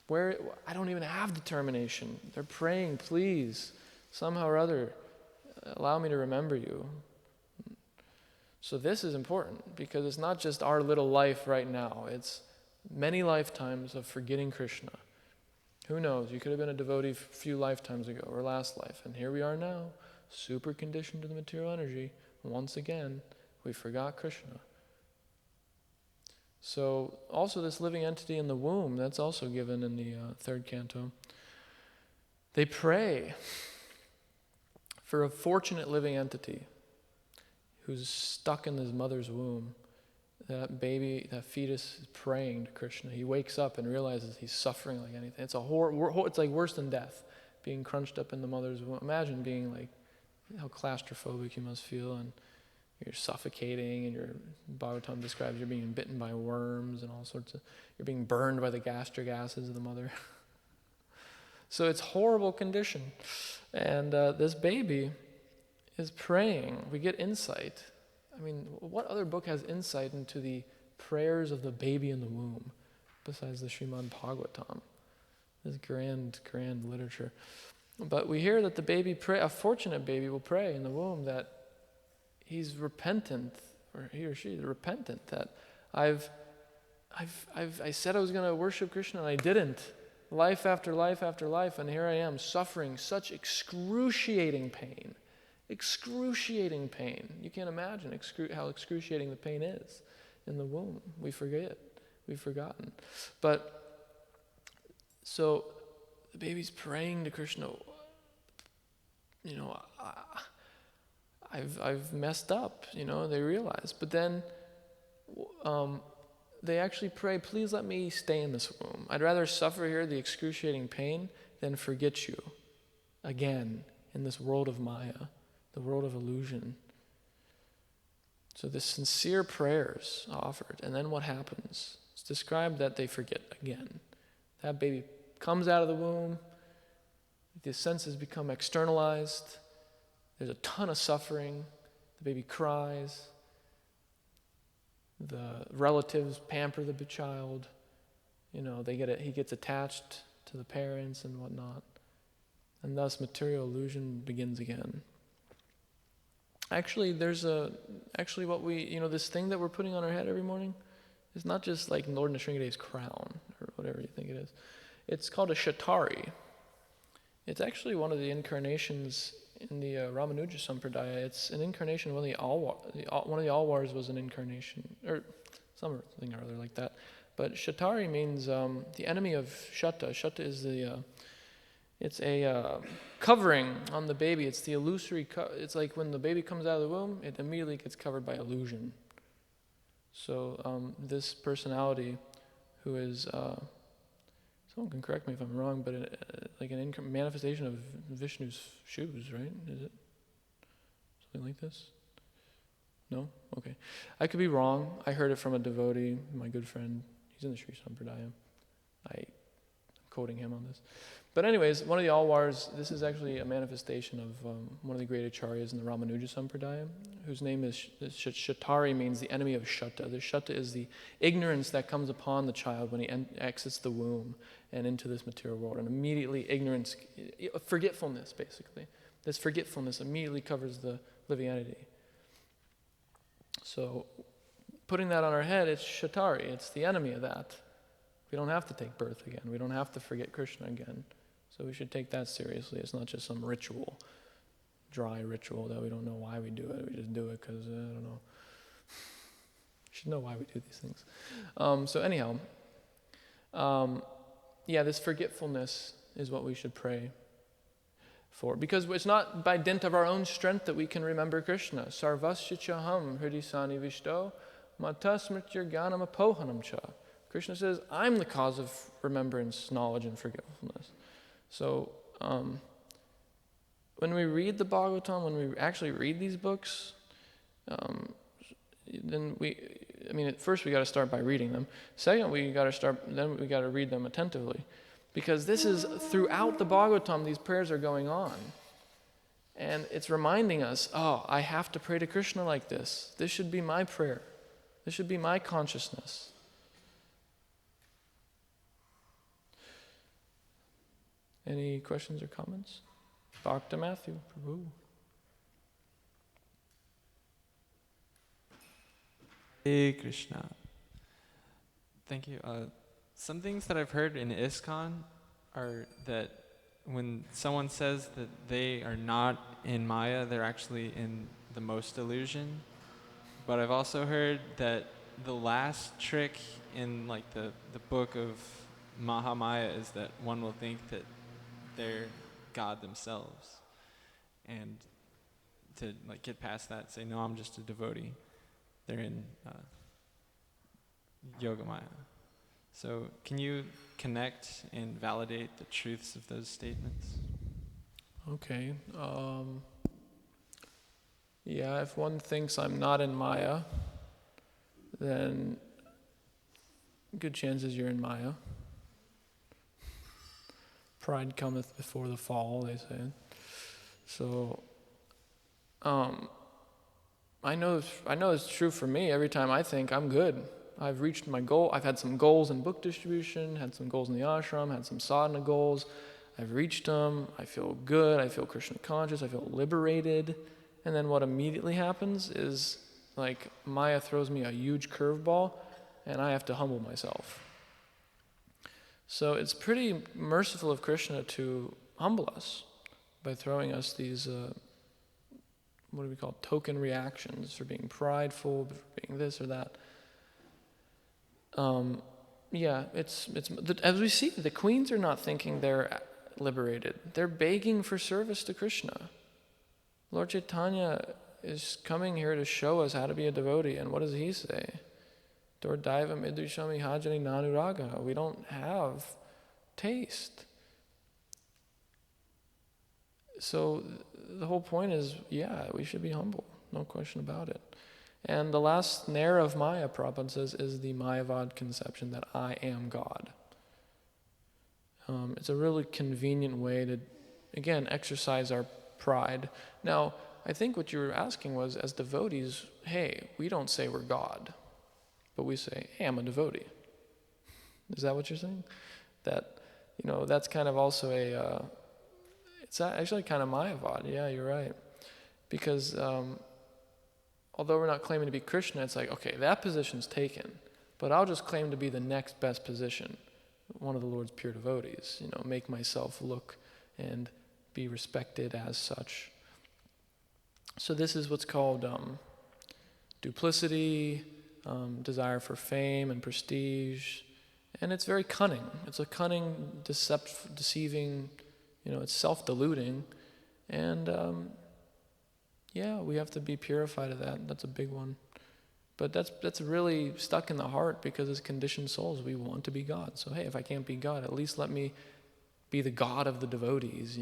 Where I don't even have determination. They're praying, please, somehow or other, allow me to remember you. So this is important, because it's not just our little life right now. It's many lifetimes of forgetting Krishna. Who knows? You could have been a devotee a few lifetimes ago, or last life. And here we are now, super conditioned to the material energy. Once again, we forgot Krishna. So also this living entity in the womb, that's also given in the third canto. They pray for a fortunate living entity who's stuck in his mother's womb. That baby, that fetus is praying to Krishna. He wakes up and realizes he's suffering like anything. It's it's like worse than death, being crunched up in the mother's womb. Imagine being like, how claustrophobic you must feel, and you're suffocating, and your Bhagavatam describes you're being bitten by worms and all sorts of, you're being burned by the gastric acids of the mother. So it's horrible condition. And this baby is praying. We get insight. I mean, what other book has insight into the prayers of the baby in the womb besides the Srimad Bhagavatam? This grand, grand literature. But we hear that the baby a fortunate baby will pray in the womb that he's repentant, or he or she is repentant, that I said I was going to worship Krishna and I didn't. Life after life after life, and here I am suffering such excruciating pain. Excruciating pain. You can't imagine how excruciating the pain is in the womb. We forget. We've forgotten. But, so, the baby's praying to Krishna, I've messed up, they realize. But then, they actually pray, please let me stay in this womb. I'd rather suffer here the excruciating pain than forget you again in this world of Maya, the world of illusion. So the sincere prayers offered, and then what happens? It's described that they forget again. That baby comes out of the womb, the senses become externalized, there's a ton of suffering, the baby cries, the relatives pamper the child, he gets attached to the parents and whatnot, and thus material illusion begins again. Actually, this thing that we're putting on our head every morning is not just like Lord Nrsingadeva's crown or whatever you think it is. It's called a shatari. It's actually one of the incarnations in the Ramanuja Sampradaya, it's an incarnation of one of the Alwars was an incarnation, or something or other like that. But Shatari means the enemy of Shatta. Shatta is it's a covering on the baby. It's the illusory, it's like when the baby comes out of the womb, it immediately gets covered by illusion. So this personality who is, someone can correct me if I'm wrong, but like an manifestation of Vishnu's shoes, right? Is it something like this? No? Okay. I could be wrong. I heard it from a devotee, my good friend. He's in the Sri Sampradaya. I'm quoting him on this. But anyways, one of the Alwars, this is actually a manifestation of one of the great acharyas in the Ramanuja Sampradaya, whose name is Shatari, means the enemy of Shatta. The Shatta is the ignorance that comes upon the child when he exits the womb and into this material world. And immediately ignorance, forgetfulness basically. This forgetfulness immediately covers the living entity. So putting that on our head, it's Shatari, it's the enemy of that. We don't have to take birth again. We don't have to forget Krishna again. So we should take that seriously. It's not just some ritual, dry ritual that we don't know why we do it. We just do it because, I don't know. We should know why we do these things. So anyhow, this forgetfulness is what we should pray for. Because it's not by dint of our own strength that we can remember Krishna. Sarvasya chaham hridisani vishto matasmrityar ganam apohanam cha. Krishna says, I'm the cause of remembrance, knowledge, and forgetfulness. So, when we read the Bhagavatam, when we actually read these books, then at first we got to start by reading them. Second, we got to read them attentively. Because this is, throughout the Bhagavatam, these prayers are going on. And it's reminding us, I have to pray to Krishna like this. This should be my prayer. This should be my consciousness. Any questions or comments? Dr. Matthew, Prabhu. Hey Krishna. Thank you. Some things that I've heard in Iskcon are that when someone says that they are not in Maya, they're actually in the most illusion. But I've also heard that the last trick in like the book of Mahamaya is that one will think that they're God themselves, and to like get past that, say, no, I'm just a devotee. They're in Yogamaya. So can you connect and validate the truths of those statements? Okay. If one thinks I'm not in Maya, then good chances you're in Maya. Pride cometh before the fall, they say. So, I know it's true for me. Every time I think I'm good, I've reached my goal. I've had some goals in book distribution, had some goals in the ashram, had some sadhana goals. I've reached them. I feel good. I feel Krishna conscious. I feel liberated. And then what immediately happens is like Maya throws me a huge curveball, and I have to humble myself. So it's pretty merciful of Krishna to humble us by throwing us these, what do we call, token reactions for being prideful, for being this or that. As we see, the queens are not thinking they're liberated. They're begging for service to Krishna. Lord Chaitanya is coming here to show us how to be a devotee, and what does he say? Dordaiva midrishami hajani nanuraga. We don't have taste. So the whole point is, we should be humble. No question about it. And the last snare of Maya, Prabhupada says, is the Mayavad conception that I am God. It's a really convenient way to, again, exercise our pride. Now, I think what you were asking was, as devotees, hey, we don't say we're God. But we say, hey, I'm a devotee. Is that what you're saying? That, that's kind of also it's actually kind of Mayavad. Yeah, you're right. Because although we're not claiming to be Krishna, it's like, okay, that position's taken, but I'll just claim to be the next best position, one of the Lord's pure devotees, make myself look and be respected as such. So this is what's called duplicity, desire for fame and prestige, and it's very cunning. It's a cunning, deceiving, it's self-deluding, and we have to be purified of that. That's a big one. But that's really stuck in the heart, because as conditioned souls, we want to be God. So hey, if I can't be God, at least let me be the God of the devotees.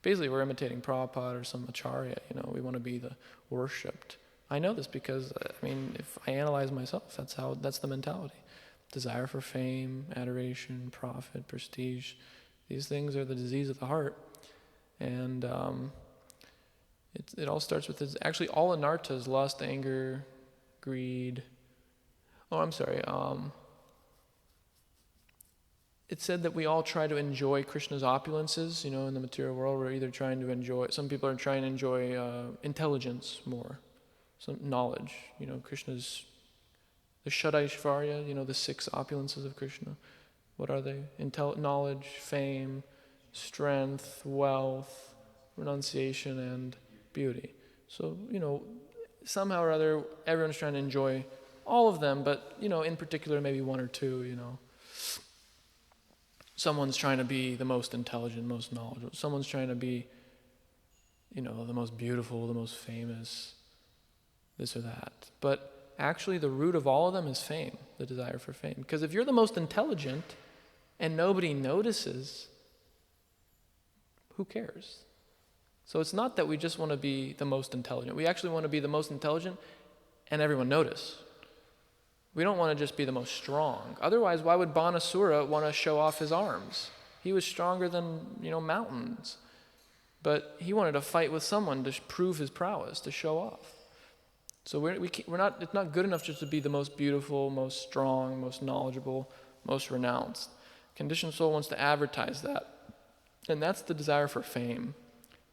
Basically we're imitating Prabhupada or some acharya. We want to be the worshipped. I know this because if I analyze myself, that's the mentality. Desire for fame, adoration, profit, prestige. These things are the disease of the heart, and it all starts with this. Actually, all anarthas: lust, anger, greed. Oh, I'm sorry. It said that we all try to enjoy Krishna's opulences, in the material world. We're either trying to enjoy, some people are trying to enjoy intelligence more, some knowledge. Krishna's, the Shadaishvarya, the 6 opulences of Krishna. What are they? Knowledge, fame, strength, wealth, renunciation, and beauty. So, somehow or other, everyone's trying to enjoy all of them, but, in particular, maybe 1 or 2, Someone's trying to be the most intelligent, most knowledgeable. Someone's trying to be, the most beautiful, the most famous, this or that. But actually, the root of all of them is fame, the desire for fame. Because if you're the most intelligent and nobody notices, who cares? So it's not that we just want to be the most intelligent. We actually want to be the most intelligent and everyone notice. We don't want to just be the most strong. Otherwise, why would Banasura want to show off his arms? He was stronger than, mountains. But he wanted to fight with someone to prove his prowess, to show off. So it's not good enough just to be the most beautiful, most strong, most knowledgeable, most renounced. Conditioned soul wants to advertise that. And that's the desire for fame.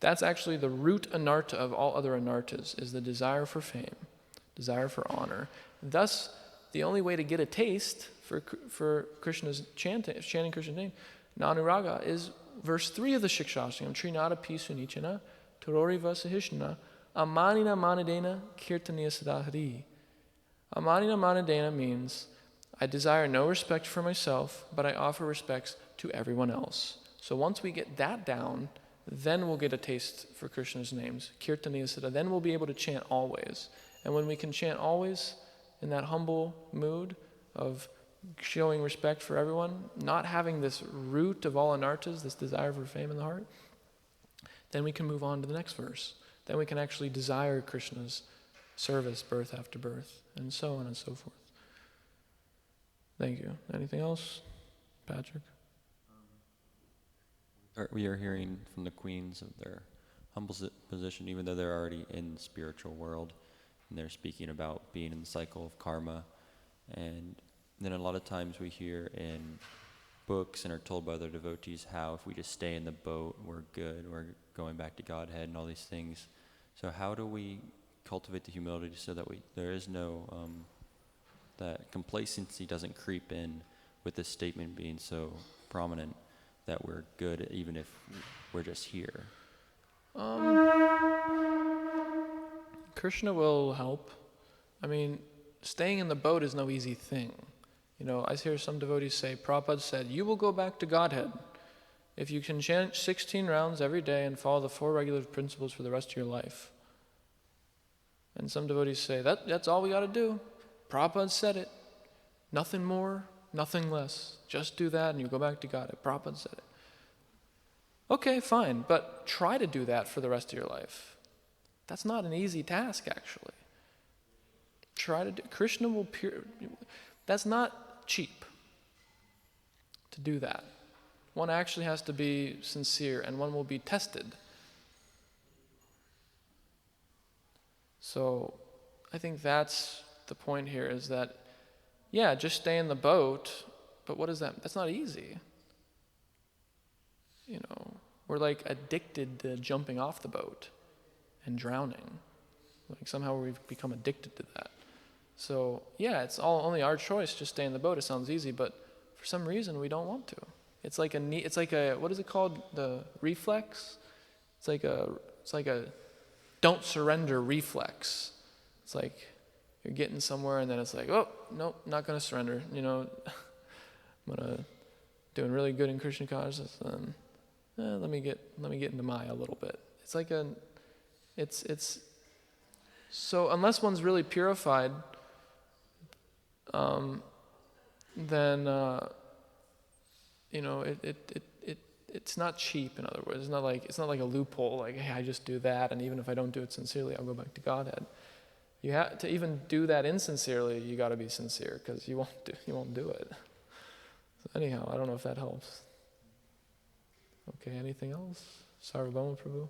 That's actually the root anartha of all other anarthas, is the desire for fame, desire for honor. Thus, the only way to get a taste for Krishna's chanting Krishna's name, Nanuraga, is verse 3 of the Shikshashtakam, Trinada Pisunichana, Torori Vasahishna, Amanina Manadena Kirtaniya Sadahari. Amanina Manadena means, I desire no respect for myself, but I offer respects to everyone else. So once we get that down, then we'll get a taste for Krishna's names, Kirtaniya Sada. Then we'll be able to chant always. And when we can chant always, in that humble mood of showing respect for everyone, not having this root of all anarthas, this desire for fame in the heart, then we can move on to the next verse. Then we can actually desire Krishna's service birth after birth, and so on and so forth. Thank you. Anything else, Patrick? We are hearing from the queens of their humble position, even though they're already in the spiritual world, and they're speaking about being in the cycle of karma. And then a lot of times we hear in books and are told by other devotees how if we just stay in the boat, we're good, we're going back to Godhead and all these things. So how do we cultivate the humility so that there is no, that complacency doesn't creep in with this statement being so prominent, that we're good even if we're just here? Krishna will help. Staying in the boat is no easy thing. I hear some devotees say, Prabhupada said, you will go back to Godhead if you can chant 16 rounds every day and follow the 4 regular principles for the rest of your life. And some devotees say, that's all we got to do. Prabhupada said it. Nothing more, nothing less. Just do that and you go back to Godhead. Prabhupada said it. Okay, fine, but try to do that for the rest of your life. That's not an easy task, actually. Krishna will that's not cheap to do that. One actually has to be sincere, and one will be tested. So I think that's the point here, is that, just stay in the boat, but what is that? That's not easy. We're like addicted to jumping off the boat and drowning. Like somehow we've become addicted to that. So it's only our choice, just stay in the boat. It sounds easy, but for some reason we don't want to. It's like a what is it called? The reflex? It's like a don't surrender reflex. It's like you're getting somewhere and then it's like, oh, nope, not going to surrender. You know, I'm doing really good in Krishna consciousness, and let me get into Maya a little bit. It's like it's so unless one's really purified, then you know, it's not cheap. In other words, it's not like a loophole. Like, hey, I just do that, and even if I don't do it sincerely, I'll go back to Godhead. You have to even do that insincerely. You got to be sincere, because you won't do it. So anyhow, I don't know if that helps. Okay, anything else? Sarvabhauma Prabhu.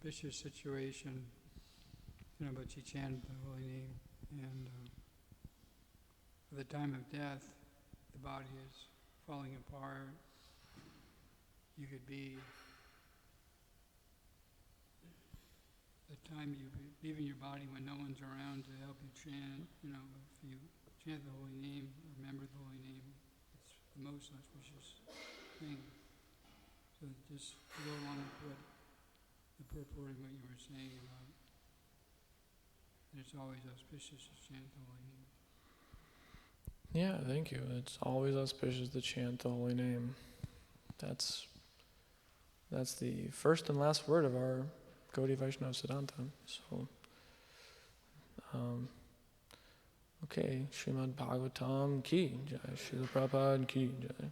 Vicious situation, you know, but she chanted the holy name, and at the time of death, the body is falling apart. You could be, the time you leaving your body when no one's around to help you chant, you know, if you chant the holy name, remember the holy name, it's the most auspicious thing. So just to go along with what the purport of what you were saying about it's always auspicious to chant the holy name. Yeah, thank you. It's always auspicious to chant the holy name. That's the first and last word of our Gaudiya Vaishnava Siddhanta. So, okay, Srimad Bhagavatam ki jai, Srila Prabhupada ki jai.